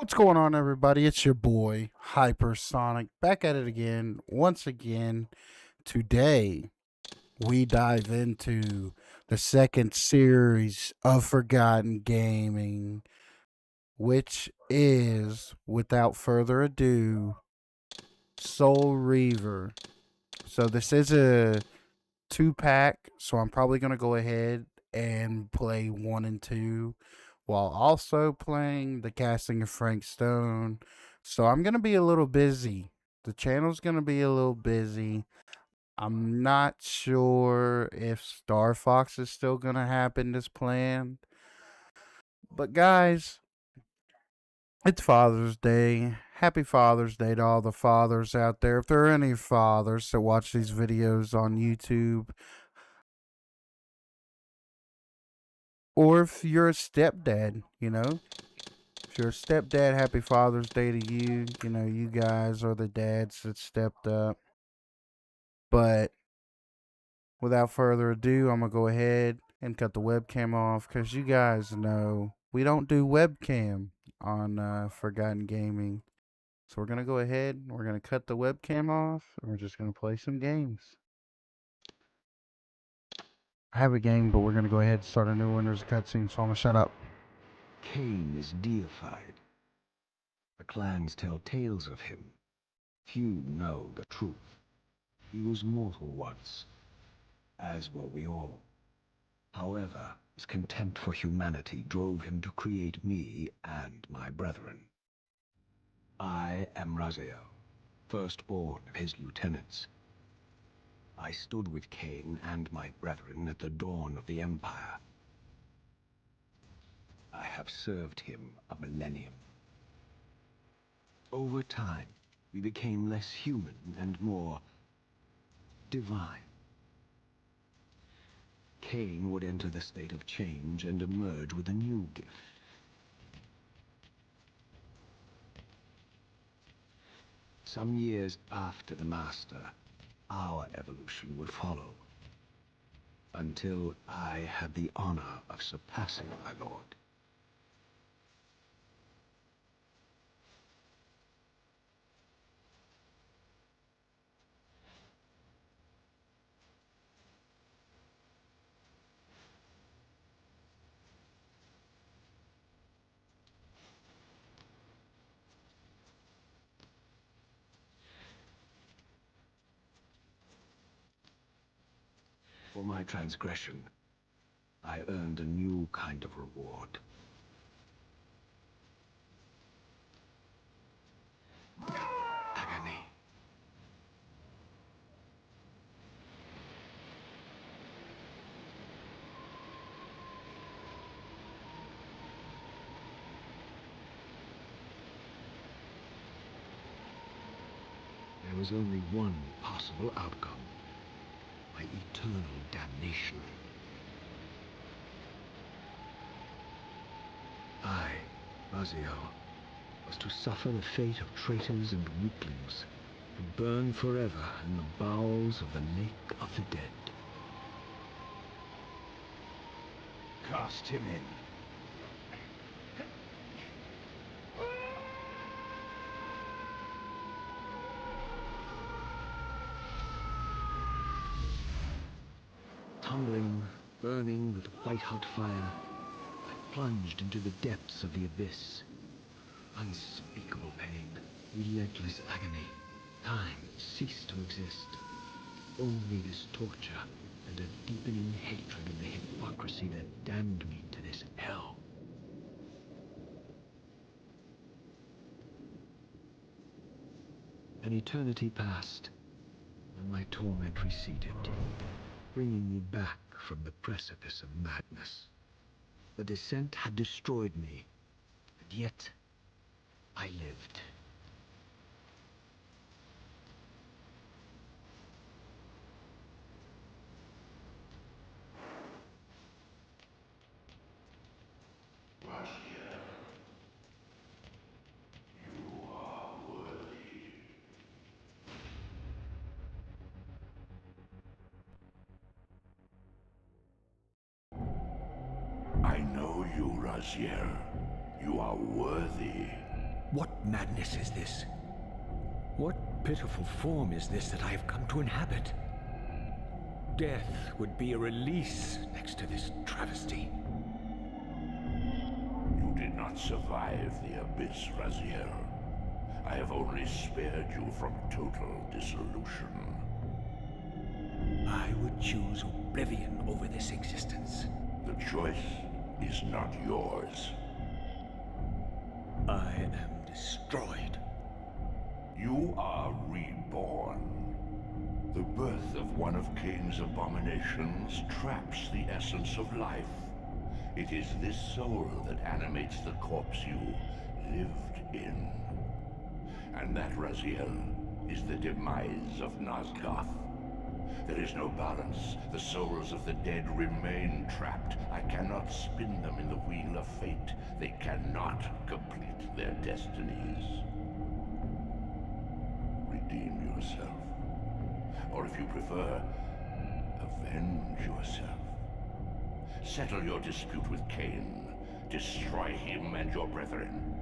What's going on, everybody? It's your boy, Hypersonic, back at it again, once again. Today, we dive into the second series of Forgotten Gaming, which is, without further ado, Soul Reaver. So, this is a two-pack, so I'm probably going to go ahead and play 1 and 2 while also playing the casting of Frank Stone. So I'm going to be a little busy. The channel's going to be a little busy. I'm not sure if Star Fox is still going to happen as planned. But guys, it's Father's Day. Happy Father's Day to all the fathers out there. If there are any fathers that watch these videos on YouTube, or if you're a stepdad, if you're a stepdad, happy Father's Day to you. You guys are the dads that stepped up. But without further ado, I'm going to go ahead and cut the webcam off because you guys know we don't do webcam on Forgotten Gaming. So we're going to go ahead and we're going to cut the webcam off and we're just going to play some games. I have a game, but we're going to go ahead and start a new one. There's a cutscene, so I'm going to shut up. Cain is deified. The clans tell tales of him. Few know the truth. He was mortal once, as were we all. However, his contempt for humanity drove him to create me and my brethren. I am Raziel, firstborn of his lieutenants. I stood with Cain and my brethren at the dawn of the Empire. I have served him a millennium. Over time, we became less human and more divine. Cain would enter the state of change and emerge with a new gift. Some years after the Master, our evolution would follow, until I had the honor of surpassing my lord. For my transgression, I earned a new kind of reward. Agony. There was only one possible outcome: my eternal damnation. I, Raziel, was to suffer the fate of traitors and weaklings, to burn forever in the bowels of the lake of the dead. Cast him in. Tumbling, burning with white-hot fire, I plunged into the depths of the abyss. Unspeakable pain, relentless agony. Time ceased to exist. Only this torture and a deepening hatred of the hypocrisy that damned me to this hell. An eternity passed, and my torment receded, bringing me back from the precipice of madness. The descent had destroyed me, and yet I lived. I know you, Raziel. You are worthy. What madness is this? What pitiful form is this that I have come to inhabit? Death would be a release next to this travesty. You did not survive the abyss, Raziel. I have only spared you from total dissolution. I would choose oblivion over this existence. The choice is not yours. I am destroyed. You are reborn. The birth of one of Cain's abominations traps the essence of life. It is this soul that animates the corpse you lived in. And that, Raziel, is the demise of Nosgoth. There is no balance. The souls of the dead remain trapped. I cannot spin them in the wheel of fate. They cannot complete their destinies. Redeem yourself. Or if you prefer, avenge yourself. Settle your dispute with Cain. Destroy him and your brethren.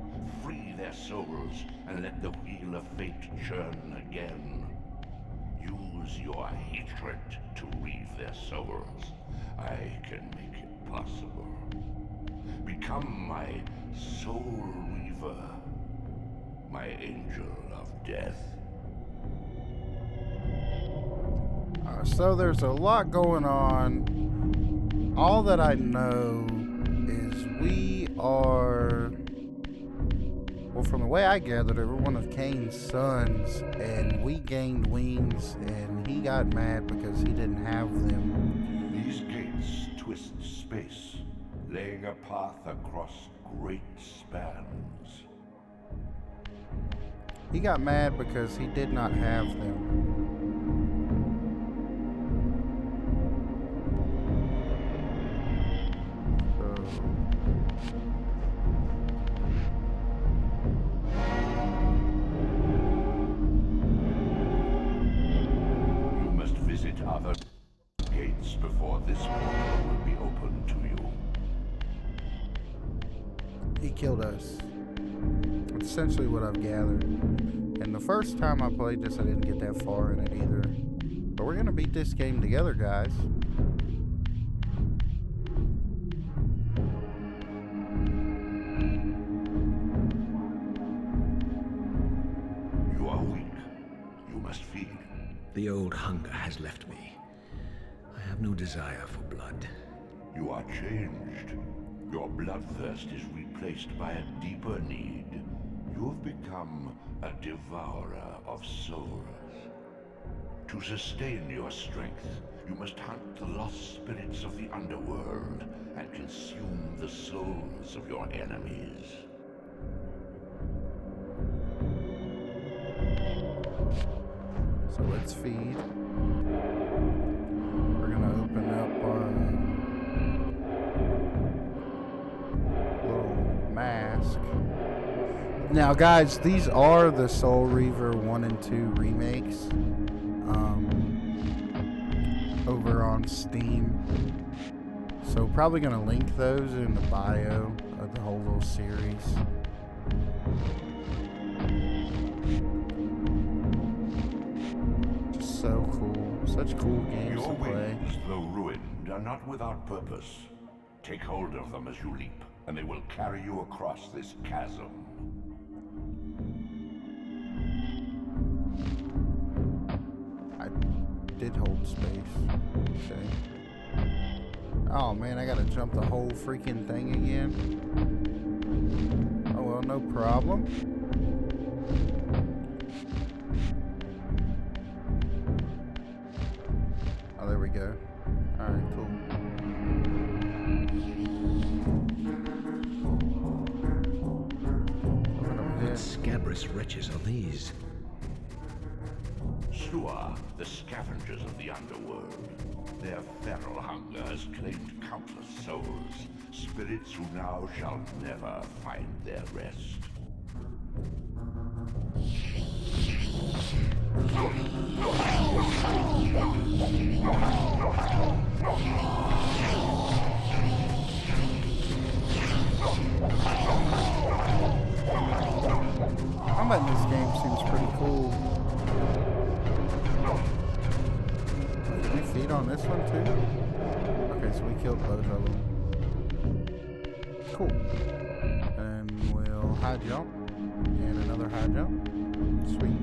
Free their souls and let the wheel of fate churn again. Use your hatred to reave their souls. I can make it possible. Become my soul reaver, my angel of death. So there's a lot going on. All that I know is we are, well, from the way I gathered it, we're one of Cain's sons, and we gained wings, and he got mad because he didn't have them. These gates twist space, laying a path across great spans. He got mad because he did not have them. You must visit other gates before this portal will be open to you. He killed us. That's essentially what I've gathered. And the first time I played this, I didn't get that far in it either. But we're gonna beat this game together, guys. You are weak. You must feed. The old hunger has left me. I have no desire for blood. You are changed. Your bloodthirst is replaced by a deeper need. You have become a devourer of souls. To sustain your strength, you must hunt the lost spirits of the underworld and consume the souls of your enemies. So let's feed. We're gonna open up our little mask. Now, guys, these are the Soul Reaver 1 and 2 remakes over on Steam. So probably gonna link those in the bio of the whole little series. Just so cool. Such cool games Your to play. wings, though ruined, are not without purpose. Take hold of them as you leap, and they will carry you across this chasm. I did hold space. Okay. Oh man, I gotta jump the whole freaking thing again. Oh well, no problem. Oh, there we go. Alright, cool. Nothing up What here. scabrous wretches are these? Shua, the scavengers of the underworld. Their feral hunger has claimed countless souls, spirits who now shall never find their rest. combat in this game seems pretty cool. Can we feed on this one too? Okay, so we killed both of them. Cool. And we'll high jump. And another high jump. Sweet.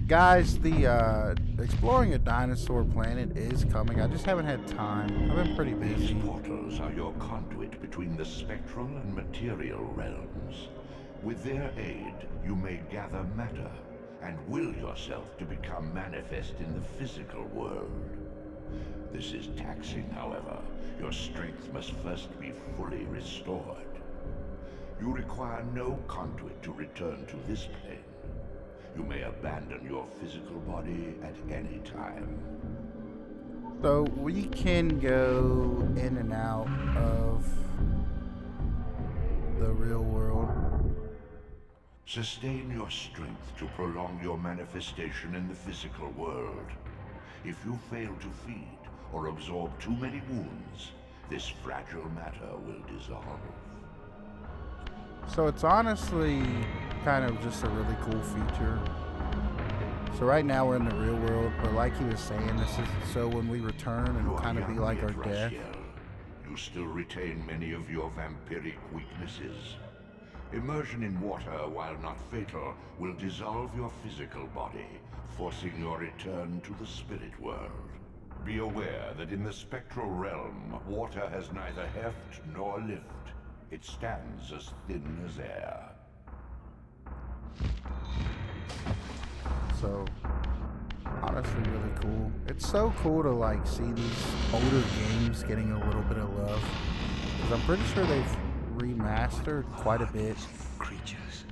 Guys, the exploring a dinosaur planet is coming. I just haven't had time. I've been pretty busy. These portals are your conduit between the spectral and material realms. With their aid, you may gather matter and will yourself to become manifest in the physical world. This is taxing, however. Your strength must first be fully restored. You require no conduit to return to this plane. You may abandon your physical body at any time. So we can go in and out of the real world. Sustain your strength to prolong your manifestation in the physical world. If you fail to feed or absorb too many wounds, this fragile matter will dissolve. So it's honestly kind of just a really cool feature. So right now we're in the real world, but like he was saying, this is so when we return, it'll kind of be like our death. You still retain many of your vampiric weaknesses. Immersion in water, while not fatal, will dissolve your physical body, forcing your return to the spirit world. Be aware that in the spectral realm, water has neither heft nor lift. It stands as thin as air. So, honestly, really cool. It's so cool to like see these older games getting a little bit of love, because I'm pretty sure they've remastered quite a bit. Creatures.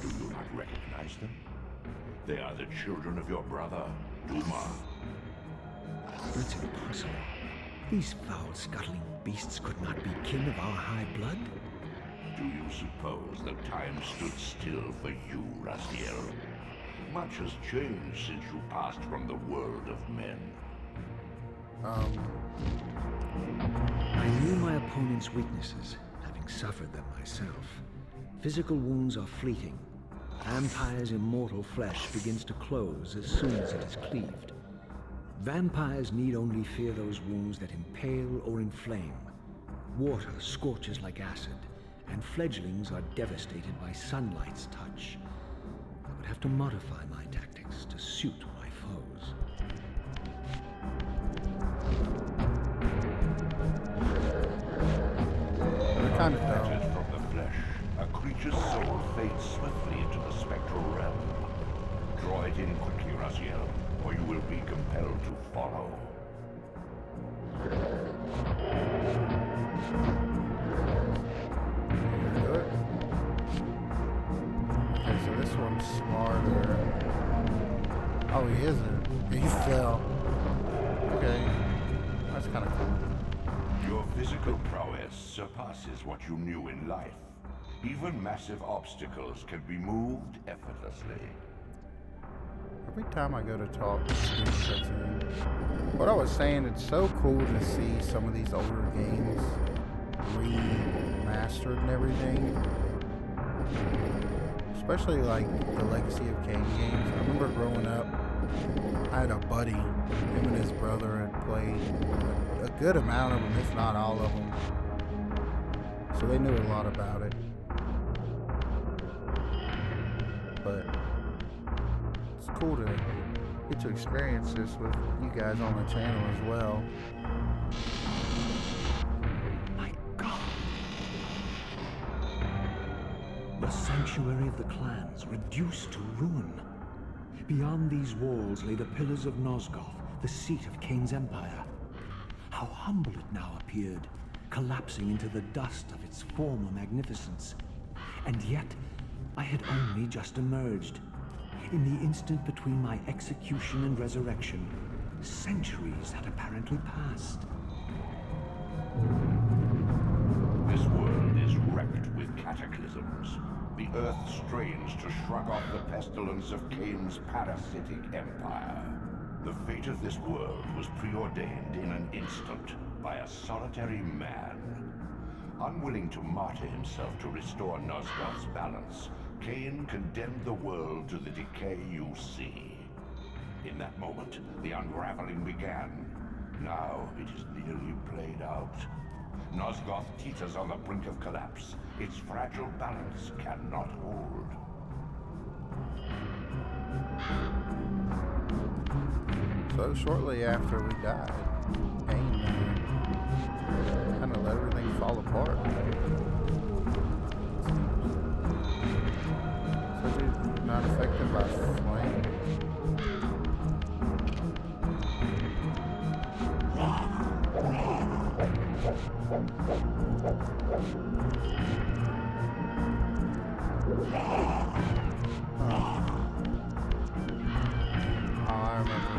Do you not recognize them? They are the children of your brother, Duma. That's impossible. These foul, scuttling beasts could not be kin of our high blood? Do you suppose that time stood still for you, Raziel? Much has changed since you passed from the world of men. I knew my opponent's weaknesses, having suffered them myself. Physical wounds are fleeting. Vampire's immortal flesh begins to close as soon as it is cleaved. Vampires need only fear those wounds that impale or inflame. Water scorches like acid, and fledglings are devastated by sunlight's touch. I would have to modify my tactics to suit my foes. They're kind of dumb. Parted from the flesh, a creature's soul fades swiftly into the spectral realm. Draw it in quickly, Raziel, or you will be compelled to follow. Do it. Okay, so this one's smarter. Oh, he isn't. He fell. Okay, that's kind of cool. Your physical prowess surpasses what you knew in life. Even massive obstacles can be moved effortlessly. Every time I go to talk, the screen cuts in. What I was saying, it's so cool to see some of these older games remastered and everything. Especially like the Legacy of Kain games. I remember growing up, I had a buddy, him and his brother had played a good amount of them, if not all of them. So they knew a lot about it. But it's cool to get to experience this with you guys on the channel as well. My God! The sanctuary of the clans reduced to ruin. Beyond these walls lay the pillars of Nosgoth, the seat of Kain's empire. How humble it now appeared, collapsing into the dust of its former magnificence. And yet, I had only just emerged. In the instant between my execution and resurrection, centuries had apparently passed. This world is wrecked with cataclysms. The earth strains to shrug off the pestilence of Kain's parasitic empire. The fate of this world was preordained in an instant by a solitary man. Unwilling to martyr himself to restore Nosgoth's balance, Cain condemned the world to the decay you see. In that moment, the unraveling began. Now it is nearly played out. Nosgoth teeters on the brink of collapse. Its fragile balance cannot hold. So shortly after we died, Cain kind of let everything fall apart. So dude, not affected by flame. Oh, I remember.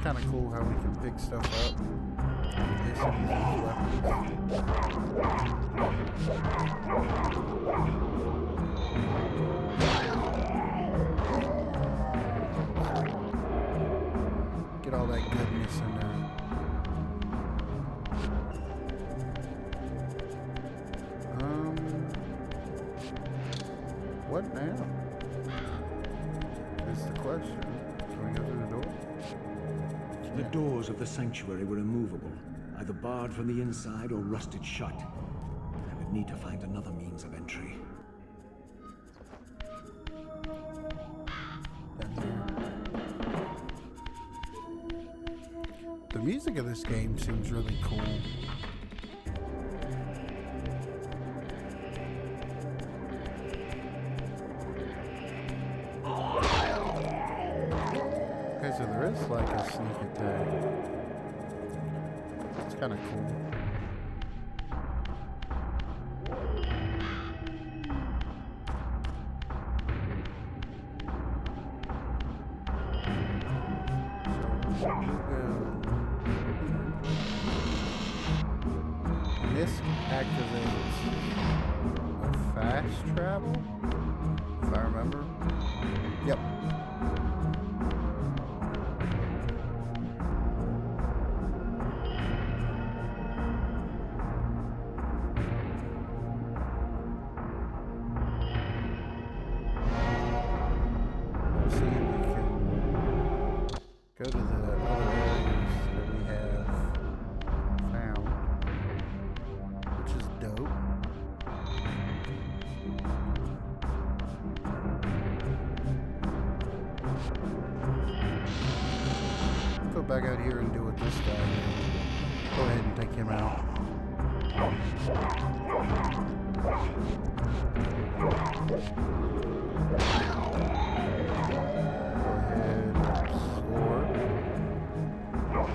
Kind of cool how we can pick stuff up. This and these weapons. Get all that goodness in there. What now? Is the question. Can we go through the door? The doors of the sanctuary were immovable, either barred from the inside or rusted shut. I would need to find another means of entry. The music of this game seems really cool. Okay, so there is like a sneak attack. It's kind of cool. This activates a fast travel, if I remember. Yep. See if we can go to the other areas that we have found, which is dope. Go back out here and do what this guy did. Go ahead and take him out.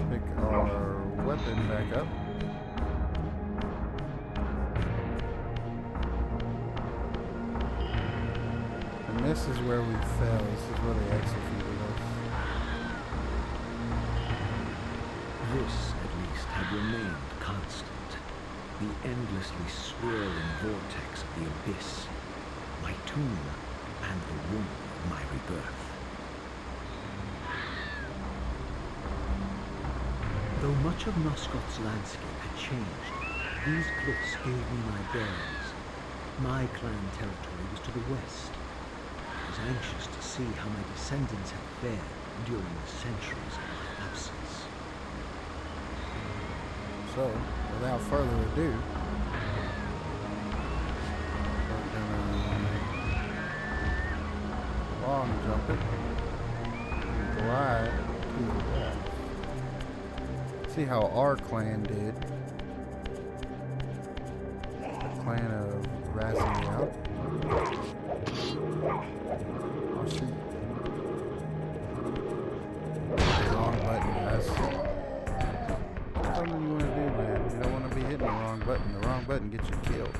Pick our weapon back up. And this is where we fell. This is where they executed us. This, at least, had remained constant. The endlessly swirling vortex of the abyss. My tomb and the womb of my rebirth. Though much of Nosgoth's landscape had changed, these cliffs gave me my bearings. My clan territory was to the west. I was anxious to see how my descendants had fared during the centuries of my absence. So, without further ado, we're gonna long jump it and glide to the west. See how our clan did. The clan of Raziel. Oh shoot. Wrong button, guys. Something you want to do, man. You don't want to be hitting the wrong button. The wrong button gets you killed.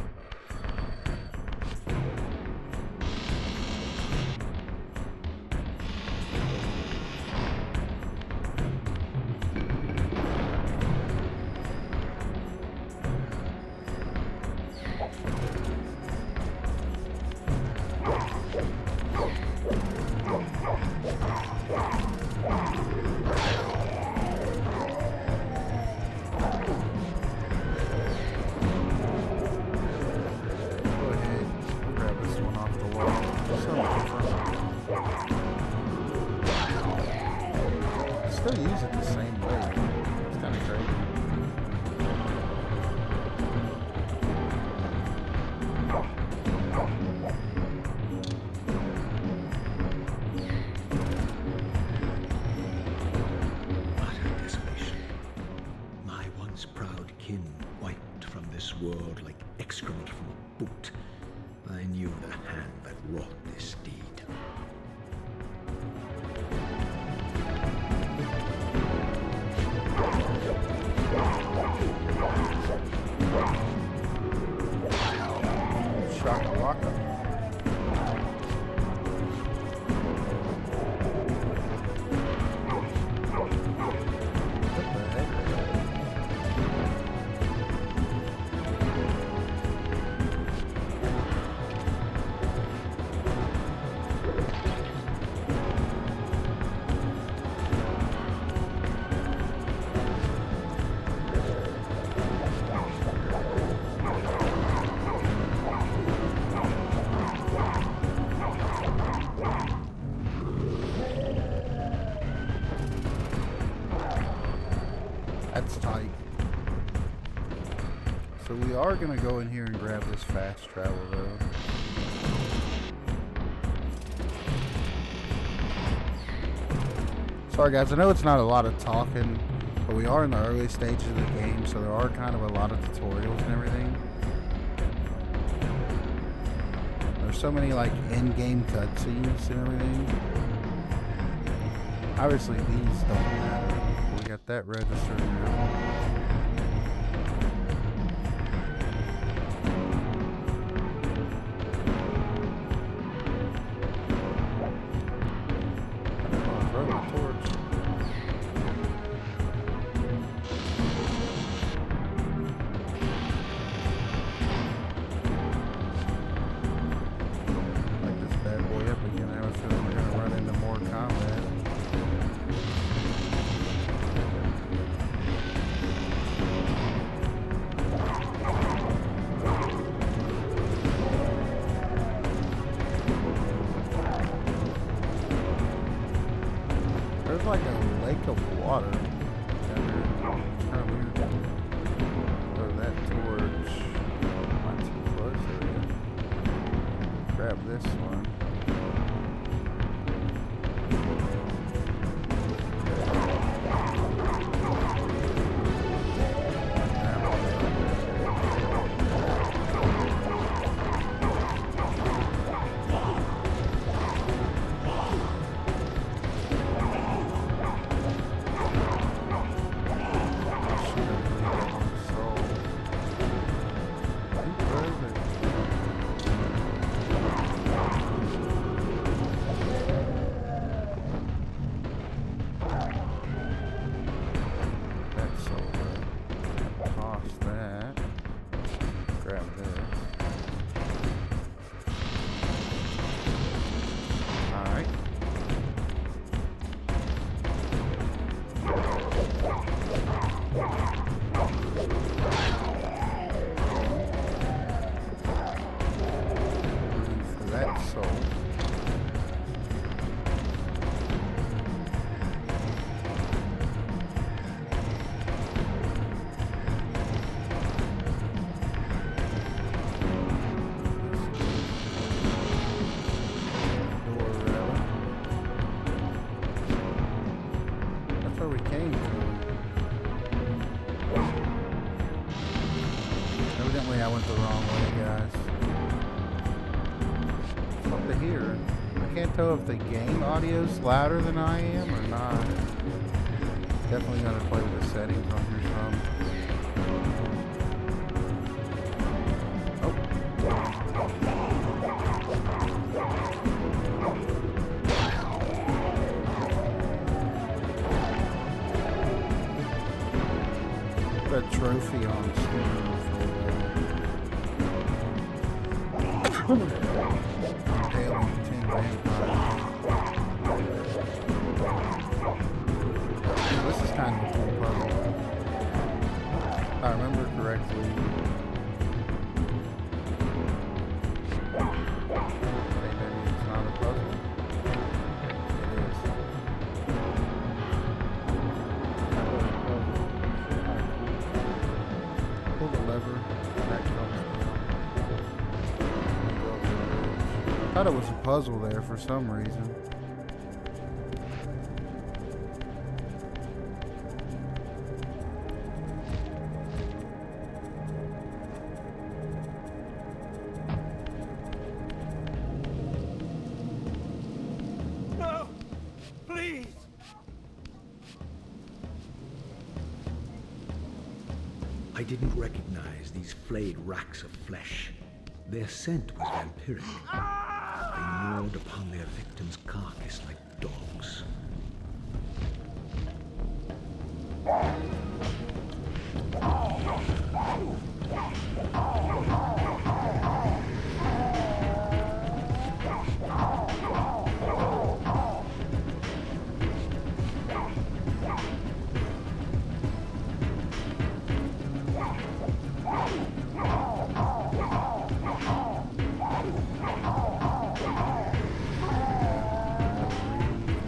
still use it the same way. It's kind of crazy. Utter desolation. My once proud kin wiped from this world like excrement from a boot. I knew the hand that wrought this deed. Shaka Waka. What the heck? That's tight. So we are going to go in here and grab this fast travel though. Sorry guys, I know it's not a lot of talking, but we are in the early stages of the game, so there are kind of a lot of tutorials and everything. There's so many like in-game cutscenes and everything. Obviously these don't matter. We got that registered here. Throw my torch. Light this bad boy up again. I have a feeling we're gonna run into more combat. There's like a lake of water down there. It's kind of weird. Throw that torch. Not too close area. Grab this one. Evidently I went the wrong way, guys. Something here. I can't tell if the game audio's louder than I am or not. Definitely gonna play with the settings on here some. That trophy on Steam for impaling 10 vampires. This is kind of a cool puzzle. If I remember correctly. Maybe it's not a puzzle. It is. Thought it was a puzzle there for some reason. No! Please! I didn't recognize these flayed racks of flesh. Their scent was vampiric. They gnawed upon their victim's carcass like dogs.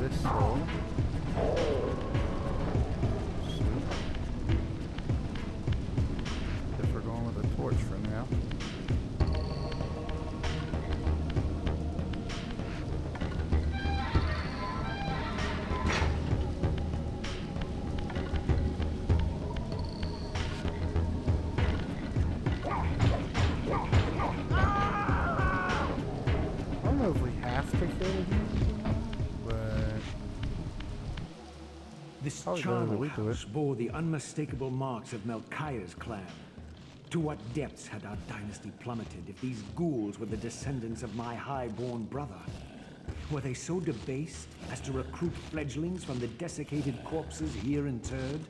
This hole. Guess we're going with a torch for now. I don't know if we have to kill him, but This Probably better that charnel we do it. house bore the unmistakable marks of Melchiah's clan. To what depths had our dynasty plummeted if these ghouls were the descendants of my high-born brother? Were they so debased as to recruit fledglings from the desiccated corpses here interred?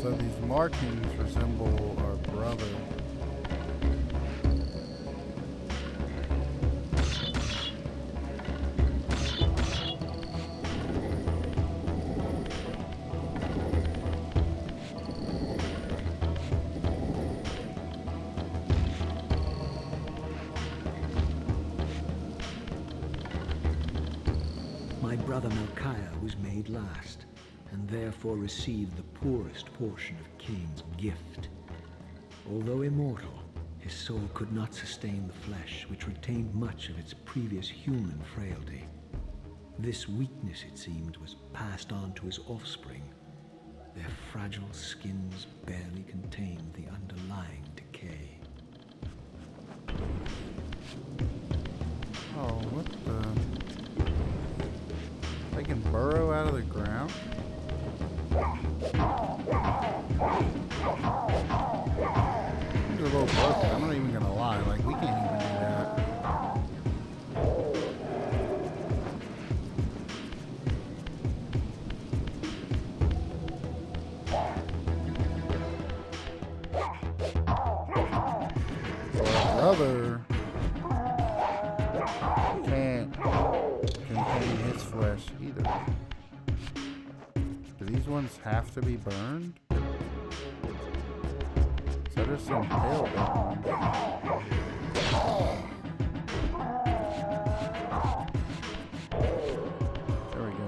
so these markings resemble our brother. My brother Melchiah was made last, and therefore received the poorest portion of Cain's gift. Although immortal, his soul could not sustain the flesh, which retained much of its previous human frailty. This weakness, it seemed, was passed on to his offspring. Their fragile skins barely contained the underlying decay. Oh, what the? They can burrow out of the ground? These are a little broken. I'm not even gonna lie. Like, we can't even do that. Brother can't contain his flesh either. Do these ones have to be burned? So there's some pale down. There we go.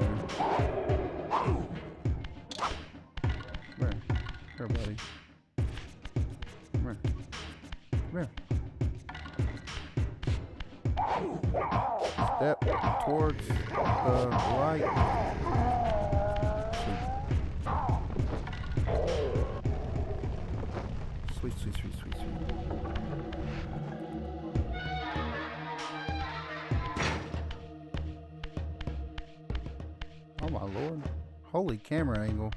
Come here. Here, buddy. Come here. Come here. Step towards the right. Sweet, sweet, sweet, sweet, sweet. Oh my lord. Holy camera angle.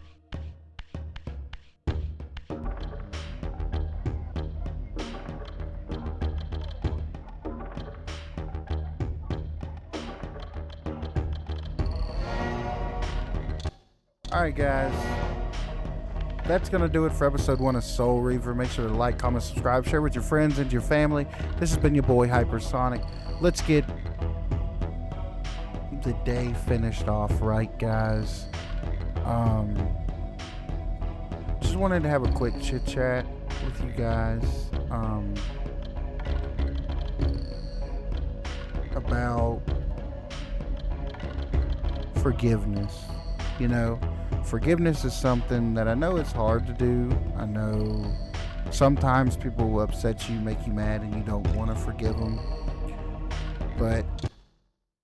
Alright guys, that's going to do it for episode 1 of Soul Reaver. Make sure to like, comment, subscribe, share with your friends and your family. This has been your boy Hypersonic. Let's get the day finished off right, guys. just wanted to have a quick chit chat with you guys about forgiveness. You know, forgiveness is something that I know it's hard to do. I know sometimes people will upset you, make you mad, and you don't want to forgive them. But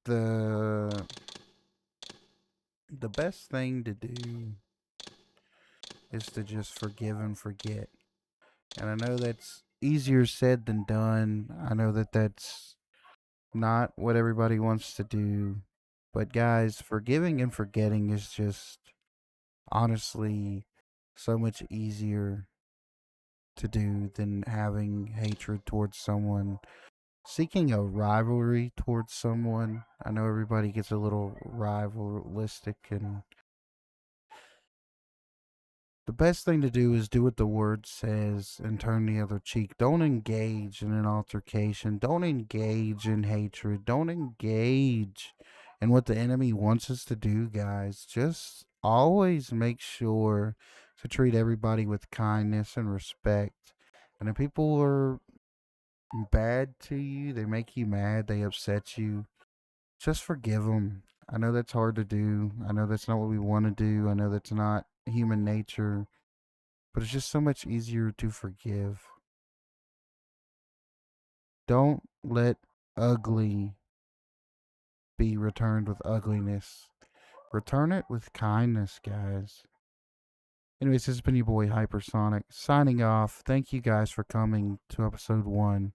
the the best thing to do is to just forgive and forget. And I know that's easier said than done. I know that that's not what everybody wants to do. But guys, forgiving and forgetting is just honestly so much easier to do than having hatred towards someone, seeking a rivalry towards someone. I know everybody gets a little rivalistic, and the best thing to do is do what the word says and turn the other cheek. Don't engage in an altercation. Don't engage in hatred. Don't engage in what the enemy wants us to do, guys. Just always make sure to treat everybody with kindness and respect. And if people are bad to you, they make you mad, they upset you, just forgive them. I know that's hard to do. I know that's not what we want to do. I know that's not human nature, but it's just so much easier to forgive. Don't let ugly be returned with ugliness. Return it with kindness, guys. Anyways, this has been your boy Hypersonic signing off. Thank you guys for coming to episode 1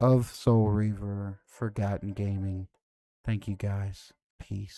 of Soul Reaver Forgotten Gaming. Thank you guys. Peace.